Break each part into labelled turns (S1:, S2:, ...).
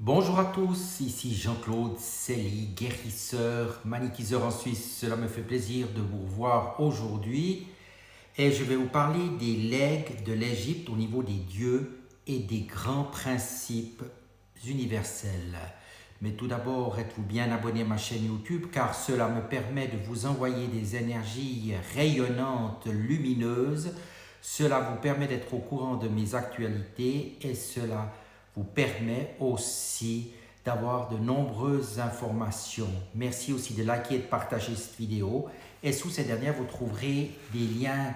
S1: Bonjour à tous, ici Jean-Claude Selly, guérisseur, magnétiseur en Suisse. Cela me fait plaisir de vous revoir aujourd'hui et je vais vous parler des legs de l'Égypte au niveau des dieux et des grands principes universels. Mais tout d'abord, êtes-vous bien abonné à ma chaîne YouTube car cela me permet de vous envoyer des énergies rayonnantes, lumineuses. Cela vous permet d'être au courant de mes actualités et cela vous permet aussi d'avoir de nombreuses informations. Merci aussi de liker et de partager cette vidéo. Et sous cette dernière, vous trouverez des liens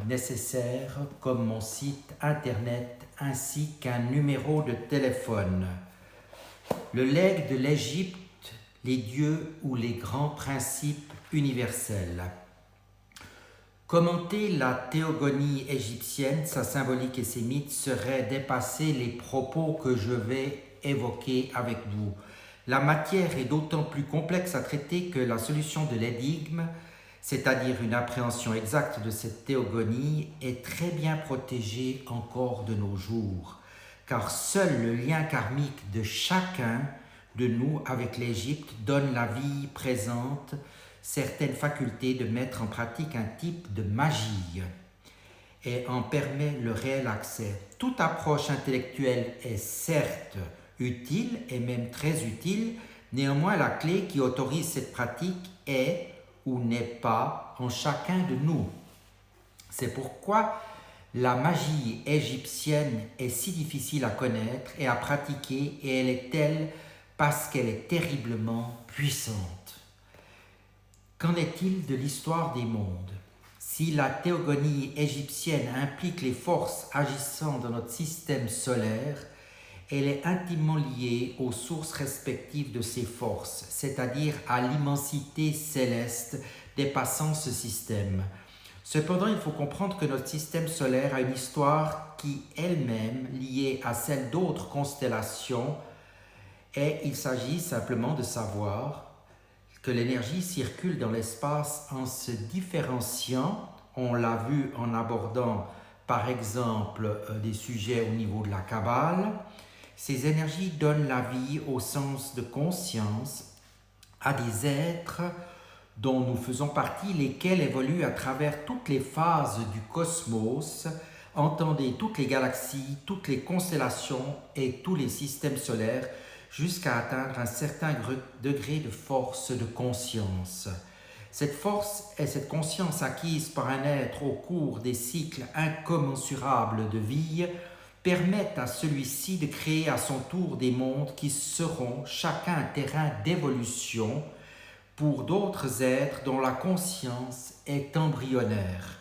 S1: nécessaires comme mon site internet ainsi qu'un numéro de téléphone. Le legs de l'Égypte, les dieux ou les grands principes universels. Commenter la théogonie égyptienne, sa symbolique et ses mythes serait dépasser les propos que je vais évoquer avec vous. La matière est d'autant plus complexe à traiter que la solution de l'énigme, c'est-à-dire une appréhension exacte de cette théogonie, est très bien protégée encore de nos jours, car seul le lien karmique de chacun de nous avec l'Égypte donne la vie présente certaines facultés de mettre en pratique un type de magie et en permet le réel accès. Toute approche intellectuelle est certes utile et même très utile, néanmoins la clé qui autorise cette pratique est ou n'est pas en chacun de nous. C'est pourquoi la magie égyptienne est si difficile à connaître et à pratiquer et elle est telle parce qu'elle est terriblement puissante. Qu'en est-il de l'histoire des mondes? Si la théogonie égyptienne implique les forces agissant dans notre système solaire, elle est intimement liée aux sources respectives de ces forces, c'est-à-dire à l'immensité céleste dépassant ce système. Cependant, il faut comprendre que notre système solaire a une histoire qui elle-même liée à celle d'autres constellations et il s'agit simplement de savoir que l'énergie circule dans l'espace en se différenciant. On l'a vu en abordant par exemple des sujets au niveau de la Kabbale. Ces énergies donnent la vie au sens de conscience à des êtres dont nous faisons partie, lesquels évoluent à travers toutes les phases du cosmos, entendez toutes les galaxies, toutes les constellations et tous les systèmes solaires, jusqu'à atteindre un certain degré de force de conscience. Cette force est cette conscience acquise par un être au cours des cycles incommensurables de vie permettent à celui-ci de créer à son tour des mondes qui seront chacun un terrain d'évolution pour d'autres êtres dont la conscience est embryonnaire.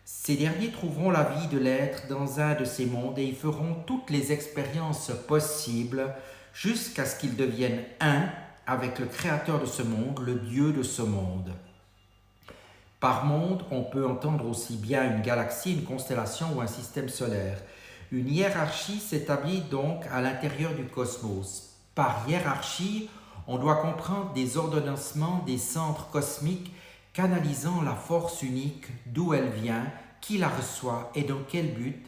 S1: Ces derniers trouveront la vie de l'être dans un de ces mondes et y feront toutes les expériences possibles jusqu'à ce qu'ils deviennent un avec le créateur de ce monde, le Dieu de ce monde. Par monde, on peut entendre aussi bien une galaxie, une constellation ou un système solaire. Une hiérarchie s'établit donc à l'intérieur du cosmos. Par hiérarchie, on doit comprendre des ordonnancements des centres cosmiques canalisant la force unique, d'où elle vient, qui la reçoit et dans quel but,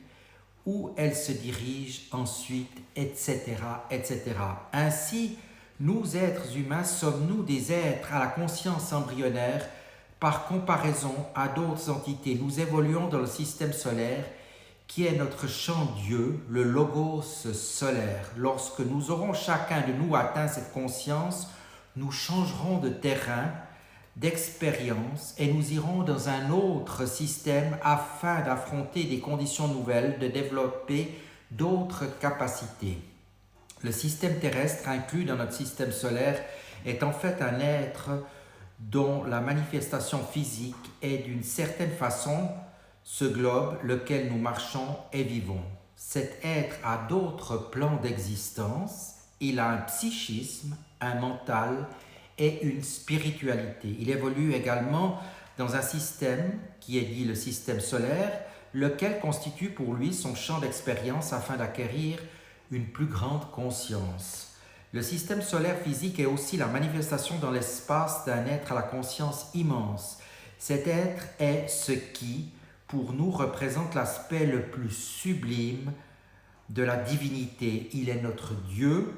S1: où elle se dirige ensuite, etc., etc. Ainsi, nous, êtres humains, sommes-nous des êtres à la conscience embryonnaire par comparaison à d'autres entités. Nous évoluons dans le système solaire qui est notre champ Dieu, le logos solaire. Lorsque nous aurons chacun de nous atteint cette conscience, nous changerons de terrain, d'expérience et nous irons dans un autre système afin d'affronter des conditions nouvelles, de développer d'autres capacités. Le système terrestre inclus dans notre système solaire est en fait un être dont la manifestation physique est d'une certaine façon ce globe lequel nous marchons et vivons. Cet être a d'autres plans d'existence, il a un psychisme, un mental et une spiritualité. Il évolue également dans un système qui est dit le système solaire, lequel constitue pour lui son champ d'expérience afin d'acquérir une plus grande conscience. Le système solaire physique est aussi la manifestation dans l'espace d'un être à la conscience immense. Cet être est ce qui, pour nous, représente l'aspect le plus sublime de la divinité. Il est notre Dieu,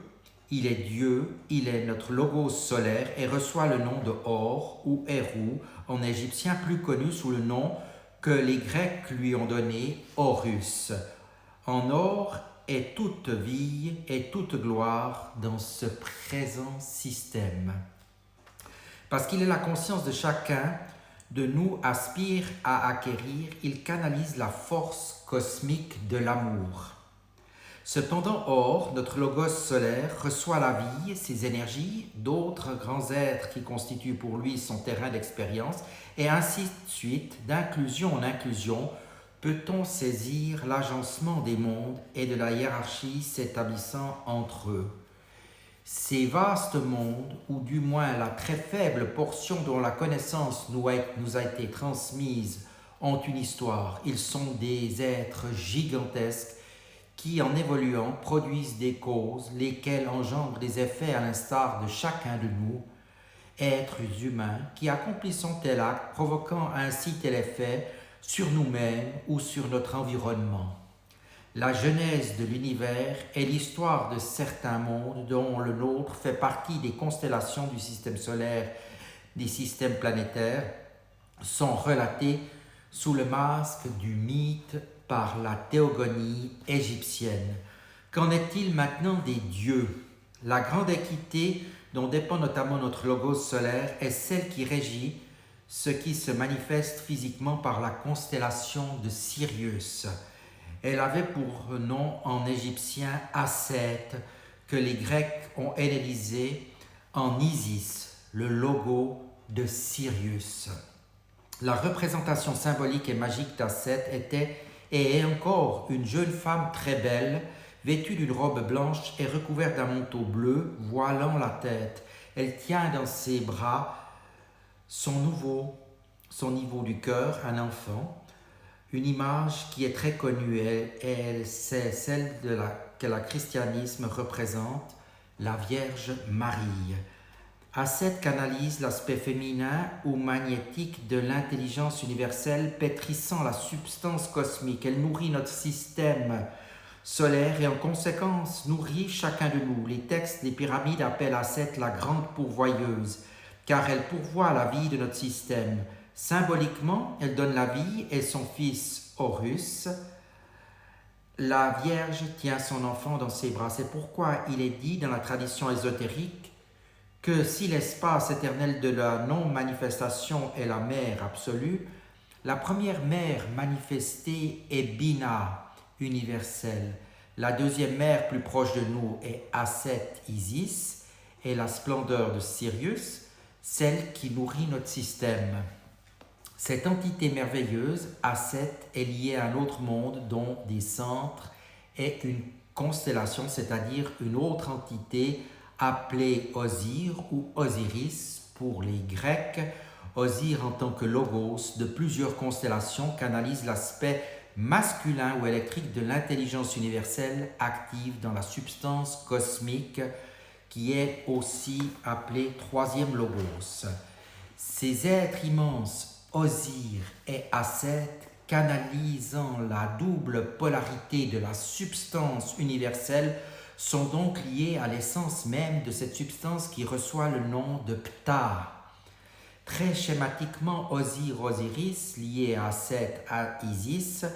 S1: il est notre logos solaire et reçoit le nom de Or ou Héru en égyptien, plus connu sous le nom que les Grecs lui ont donné, Horus. En or est toute vie et toute gloire dans ce présent système. Parce qu'il est la conscience de chacun de nous aspire à acquérir, il canalise la force cosmique de l'amour. Cependant, Or, notre logos solaire, reçoit la vie, ses énergies, d'autres grands êtres qui constituent pour lui son terrain d'expérience, et ainsi de suite, d'inclusion en inclusion, peut-on saisir l'agencement des mondes et de la hiérarchie s'établissant entre eux. Ces vastes mondes, ou du moins la très faible portion dont la connaissance nous a été transmise, ont une histoire. Ils sont des êtres gigantesques qui, en évoluant, produisent des causes, lesquelles engendrent des effets à l'instar de chacun de nous, êtres humains, qui accomplissons tel acte, provoquant ainsi tel effet sur nous-mêmes ou sur notre environnement. La genèse de l'univers est l'histoire de certains mondes dont le nôtre fait partie des constellations du système solaire, des systèmes planétaires, sont relatés sous le masque du mythe par la théogonie égyptienne. Qu'en est-il maintenant des dieux? La grande équité dont dépend notamment notre logos solaire est celle qui régit ce qui se manifeste physiquement par la constellation de Sirius. Elle avait pour nom en égyptien Aset, que les Grecs ont hellénisé en Isis, le logo de Sirius. La représentation symbolique et magique d'Aset était et est encore une jeune femme très belle, vêtue d'une robe blanche et recouverte d'un manteau bleu, voilant la tête. Elle tient dans ses bras son niveau du cœur, un enfant, une image qui est très connue, c'est celle que le christianisme représente, la Vierge Marie. Aset canalise l'aspect féminin ou magnétique de l'intelligence universelle, pétrissant la substance cosmique. Elle nourrit notre système solaire et en conséquence nourrit chacun de nous. Les textes des pyramides appellent Aset la grande pourvoyeuse, car elle pourvoit la vie de notre système. Symboliquement, elle donne la vie et son fils Horus. La Vierge tient son enfant dans ses bras. C'est pourquoi il est dit dans la tradition ésotérique que si l'espace éternel de la non-manifestation est la mère absolue, la première mère manifestée est Bina, universelle. La deuxième mère plus proche de nous est Aset, Isis, et la splendeur de Sirius, celle qui nourrit notre système. Cette entité merveilleuse, Aset, est liée à un autre monde dont des centres est une constellation, c'est-à-dire une autre entité appelée Osir ou Osiris pour les Grecs. Osir en tant que logos de plusieurs constellations canalise l'aspect masculin ou électrique de l'intelligence universelle active dans la substance cosmique qui est aussi appelée troisième logos. Ces êtres immenses, Osir et Aset, canalisant la double polarité de la substance universelle, sont donc liés à l'essence même de cette substance qui reçoit le nom de Ptah. Très schématiquement, Osiris, lié à Aset, à Isis,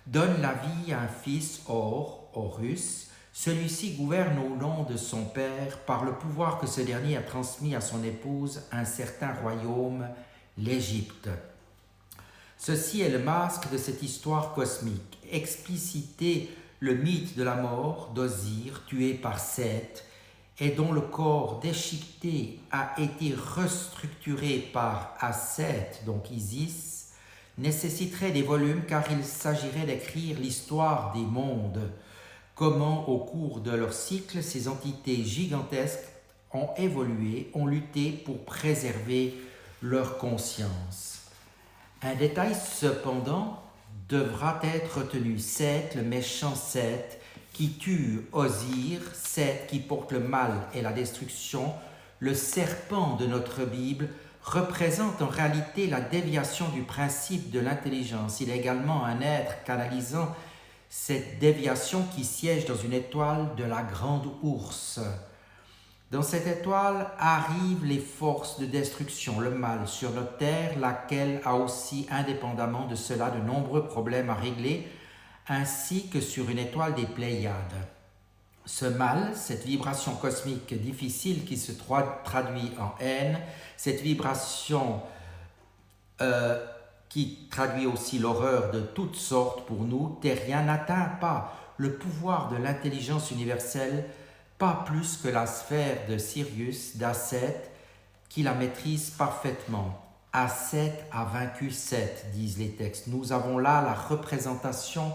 S1: donne la vie à un fils Horus. Celui-ci gouverne au nom de son père par le pouvoir que ce dernier a transmis à son épouse un certain royaume, l'Égypte. Ceci est le masque de cette histoire cosmique. Expliciter le mythe de la mort d'Osir, tué par Seth, et dont le corps déchiqueté a été restructuré par Aset, donc Isis, nécessiterait des volumes car il s'agirait d'écrire l'histoire des mondes. Comment, au cours de leur cycle, ces entités gigantesques ont évolué, ont lutté pour préserver leur conscience. Un détail cependant devra être retenu. Seth, le méchant Seth, qui tue Osir, Seth qui porte le mal et la destruction, le serpent de notre Bible, représente en réalité la déviation du principe de l'intelligence. Il est également un être canalisant cette déviation qui siège dans une étoile de la Grande Ourse. Dans cette étoile arrivent les forces de destruction, le mal sur notre Terre, laquelle a aussi, indépendamment de cela, de nombreux problèmes à régler, ainsi que sur une étoile des Pléiades. Ce mal, cette vibration cosmique difficile qui se traduit en haine, cette vibration qui traduit aussi l'horreur de toutes sortes pour nous, terriens, n'atteint pas le pouvoir de l'intelligence universelle, pas plus que la sphère de Sirius, d'Asset, qui la maîtrise parfaitement. Asset a vaincu Seth, disent les textes. Nous avons là la représentation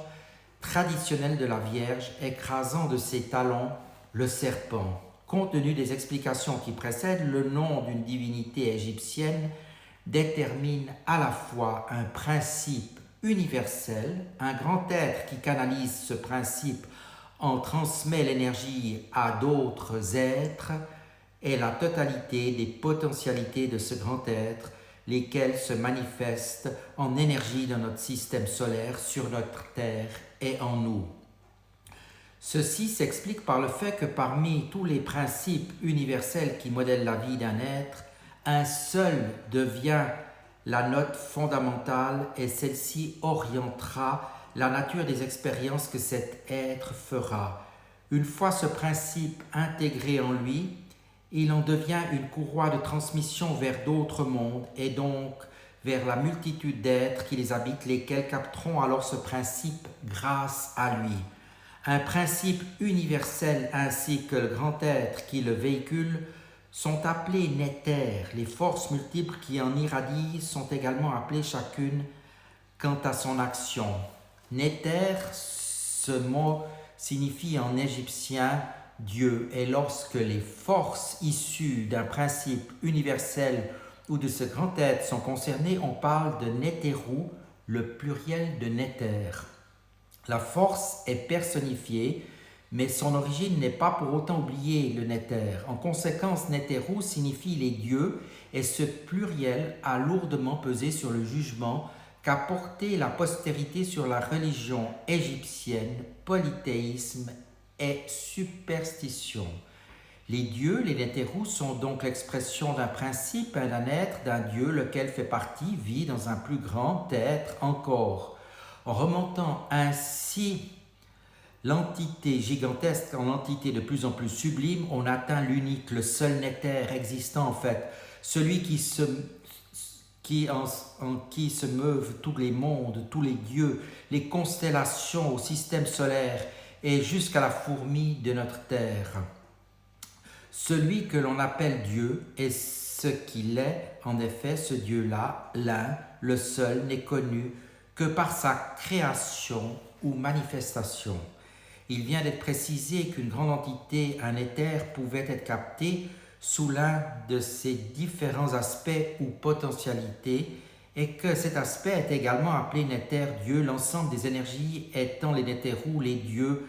S1: traditionnelle de la Vierge écrasant de ses talons le serpent. Compte tenu des explications qui précèdent, le nom d'une divinité égyptienne détermine à la fois un principe universel, un grand être qui canalise ce principe en transmet l'énergie à d'autres êtres, et la totalité des potentialités de ce grand être, lesquelles se manifestent en énergie dans notre système solaire, sur notre Terre et en nous. Ceci s'explique par le fait que parmi tous les principes universels qui modèlent la vie d'un être, un seul devient la note fondamentale et celle-ci orientera la nature des expériences que cet être fera. Une fois ce principe intégré en lui, il en devient une courroie de transmission vers d'autres mondes et donc vers la multitude d'êtres qui les habitent, lesquels capteront alors ce principe grâce à lui. Un principe universel ainsi que le grand être qui le véhicule sont appelés néthers. Les forces multiples qui en irradient sont également appelées chacune quant à son action. Néther, ce mot signifie en égyptien Dieu, et lorsque les forces issues d'un principe universel ou de ce grand être sont concernées, on parle de Néthéru, le pluriel de Néther. La force est personnifiée, mais son origine n'est pas pour autant oubliée, le Néther. En conséquence, Néthéru signifie les dieux, et ce pluriel a lourdement pesé sur le jugement qu'a porté la postérité sur la religion égyptienne, polythéisme et superstition. Les dieux, les Néthéru, sont donc l'expression d'un principe, d'un être, d'un dieu, lequel fait partie, vit dans un plus grand être encore. En remontant ainsi l'entité gigantesque en entité de plus en plus sublime, on atteint l'unique, le seul Néther existant en fait, celui en qui se meuvent tous les mondes, tous les dieux, les constellations au système solaire et jusqu'à la fourmi de notre terre. Celui que l'on appelle Dieu est ce qu'il est, en effet, ce Dieu-là, l'un, le seul, n'est connu que par sa création ou manifestation. Il vient d'être précisé qu'une grande entité, un éther, pouvait être captée sous l'un de ces différents aspects ou potentialités, et que cet aspect est également appelé Néther, Dieu, l'ensemble des énergies étant les Néthéru, les dieux.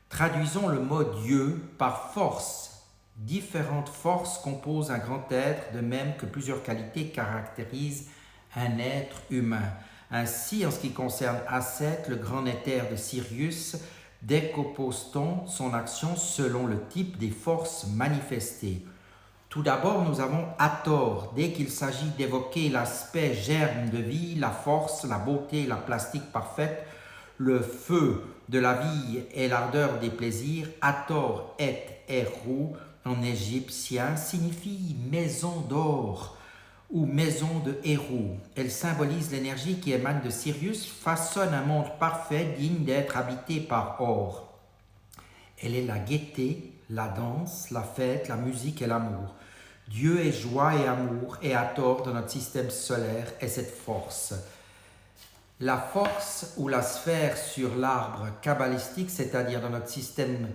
S1: Traduisons le mot Dieu par force. Différentes forces composent un grand être, de même que plusieurs qualités caractérisent un être humain. Ainsi, en ce qui concerne Asset, le grand Néther de Sirius, décompose-t-on son action selon le type des forces manifestées. Tout d'abord, nous avons Hathor. Dès qu'il s'agit d'évoquer l'aspect germe de vie, la force, la beauté, la plastique parfaite, le feu de la vie et l'ardeur des plaisirs, Hathor et Héru en égyptien signifie maison d'or ou maison de Héru. Elle symbolise l'énergie qui émane de Sirius, façonne un monde parfait digne d'être habité par or. Elle est la gaieté, la danse, la fête, la musique et l'amour. Dieu est joie et amour, et Hathor dans notre système solaire est cette force. La force ou la sphère sur l'arbre kabbalistique, c'est-à-dire dans notre système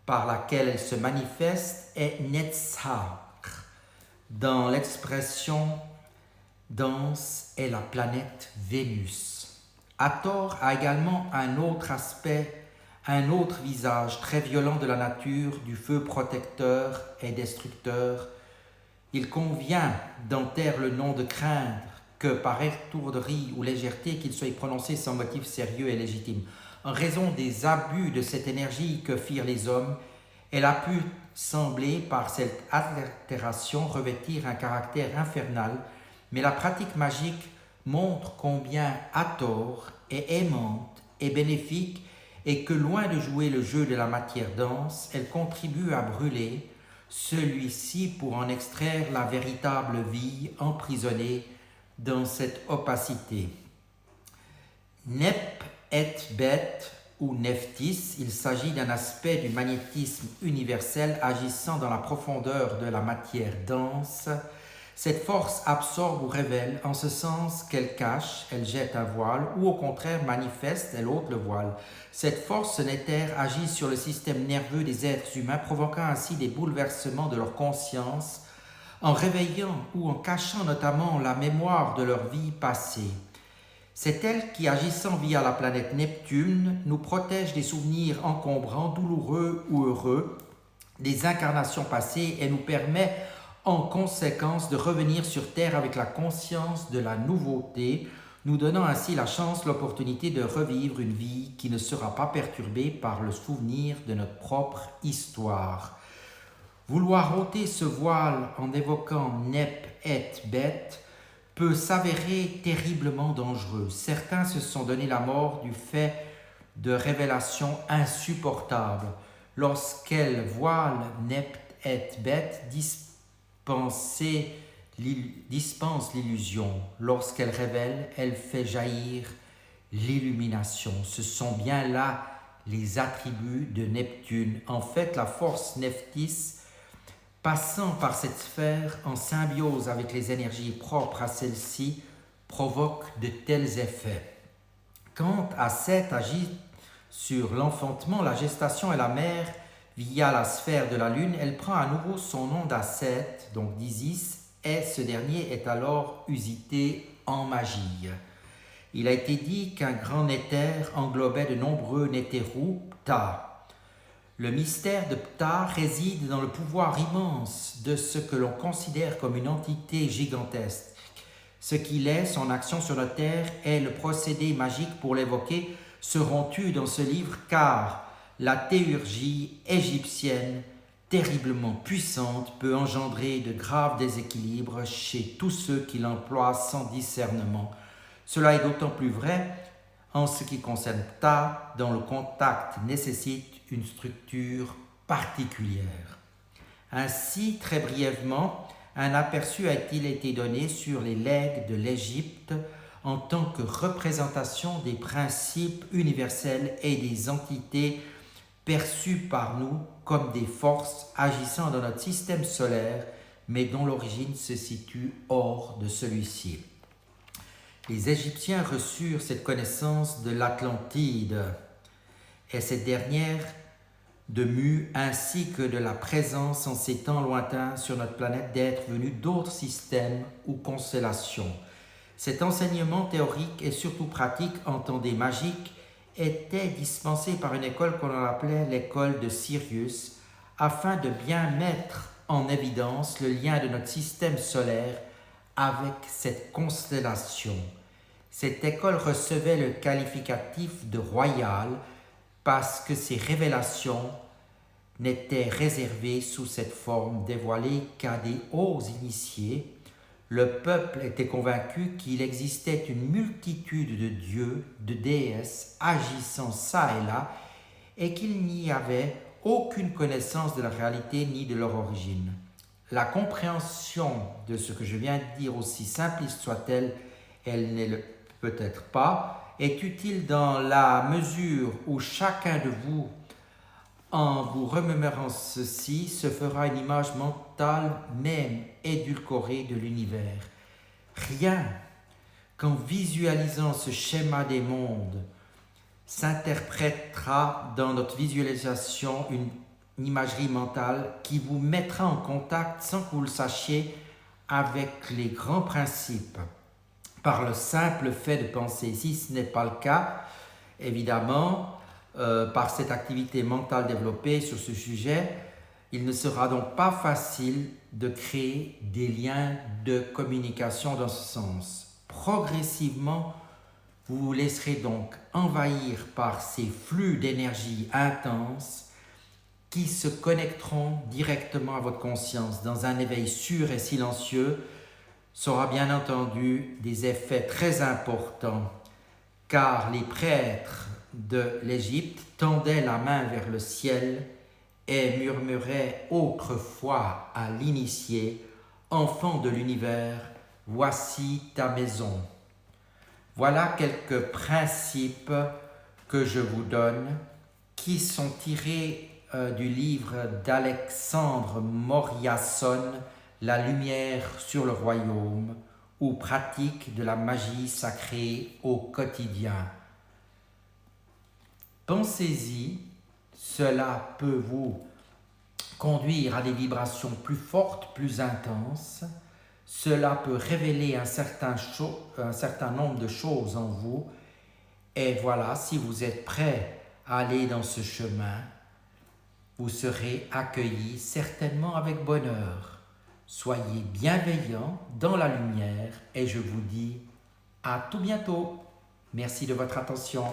S1: par laquelle elle se manifeste, est Netzach. Dans l'expression danse est la planète Vénus. Hathor a également un autre aspect, un autre visage très violent de la nature, du feu protecteur et destructeur. Il convient d'en taire le nom de craindre que par étourderie ou légèreté qu'il soit prononcé sans motif sérieux et légitime. En raison des abus de cette énergie que firent les hommes, elle a pu sembler par cette altération revêtir un caractère infernal, mais la pratique magique montre combien à tort est aimante et bénéfique et que loin de jouer le jeu de la matière dense, elle contribue à brûler celui-ci pour en extraire la véritable vie emprisonnée dans cette opacité. Nep et Bet ou Nephthys, il s'agit d'un aspect du magnétisme universel agissant dans la profondeur de la matière dense. Cette force absorbe ou révèle, en ce sens qu'elle cache, elle jette un voile, ou au contraire manifeste, elle ôte le voile. Cette force nétère agit sur le système nerveux des êtres humains, provoquant ainsi des bouleversements de leur conscience, en réveillant ou en cachant notamment la mémoire de leur vie passée. C'est elle qui, agissant via la planète Neptune, nous protège des souvenirs encombrants, douloureux ou heureux, des incarnations passées et nous permet en conséquence de revenir sur Terre avec la conscience de la nouveauté, nous donnant ainsi la chance, l'opportunité de revivre une vie qui ne sera pas perturbée par le souvenir de notre propre histoire. Vouloir ôter ce voile en évoquant Nep et Bet peut s'avérer terriblement dangereux. Certains se sont donné la mort du fait de révélations insupportables. Lorsqu'elle voile Nep et Bet, dispense l'illusion. Lorsqu'elle révèle, elle fait jaillir l'illumination. Ce sont bien là les attributs de Neptune. En fait, la force Nephthys, passant par cette sphère en symbiose avec les énergies propres à celle-ci, provoque de tels effets. Quant à Seth agit sur l'enfantement, la gestation et la mère, via la sphère de la Lune, elle prend à nouveau son nom d'Asset, donc d'Isis, et ce dernier est alors usité en magie. Il a été dit qu'un grand néther englobait de nombreux nétérous, Ptah. Le mystère de Ptah réside dans le pouvoir immense de ce que l'on considère comme une entité gigantesque. Ce qu'il est, son action sur la Terre, et le procédé magique pour l'évoquer seront tus dans ce livre, car la théurgie égyptienne, terriblement puissante, peut engendrer de graves déséquilibres chez tous ceux qui l'emploient sans discernement. Cela est d'autant plus vrai en ce qui concerne Ptah, dont le contact nécessite une structure particulière. Ainsi, très brièvement, un aperçu a-t-il été donné sur les legs de l'Égypte en tant que représentation des principes universels et des entités perçues par nous comme des forces agissant dans notre système solaire, mais dont l'origine se situe hors de celui-ci. Les Égyptiens reçurent cette connaissance de l'Atlantide, et cette dernière de Mu, ainsi que de la présence en ces temps lointains sur notre planète d'êtres venus d'autres systèmes ou constellations. Cet enseignement théorique et surtout pratique, entendez magique, était dispensé par une école qu'on appelait l'école de Sirius, afin de bien mettre en évidence le lien de notre système solaire avec cette constellation. Cette école recevait le qualificatif de royale parce que ses révélations n'étaient réservées sous cette forme dévoilée qu'à des hauts initiés. Le peuple était convaincu qu'il existait une multitude de dieux, de déesses agissant çà et là, et qu'il n'y avait aucune connaissance de la réalité ni de leur origine. La compréhension de ce que je viens de dire, aussi simpliste soit-elle, elle n'est peut-être pas, est utile dans la mesure où chacun de vous, en vous remémorant ceci, se fera une image mentale même édulcorée de l'univers. Rien qu'en visualisant ce schéma des mondes s'interprétera dans notre visualisation une imagerie mentale qui vous mettra en contact, sans que vous le sachiez, avec les grands principes, par le simple fait de penser. Si ce n'est pas le cas, évidemment, par cette activité mentale développée sur ce sujet, il ne sera donc pas facile de créer des liens de communication dans ce sens. Progressivement, Vous vous laisserez donc envahir par ces flux d'énergie intenses qui se connecteront directement à votre conscience dans un éveil sûr et silencieux. Ça aura bien entendu des effets très importants, car les prêtres de l'Égypte tendaient la main vers le ciel et murmuraient autrefois à l'initié: « Enfant de l'univers, voici ta maison. » Voilà quelques principes que je vous donne qui sont tirés du livre d'Alexandre Moriasson, La lumière sur le royaume, ou pratique de la magie sacrée au quotidien. Pensez-y, cela peut vous conduire à des vibrations plus fortes, plus intenses. Cela peut révéler un certain nombre de choses en vous. Et voilà, si vous êtes prêt à aller dans ce chemin, vous serez accueillis certainement avec bonheur. Soyez bienveillants dans la lumière et je vous dis à tout bientôt. Merci de votre attention.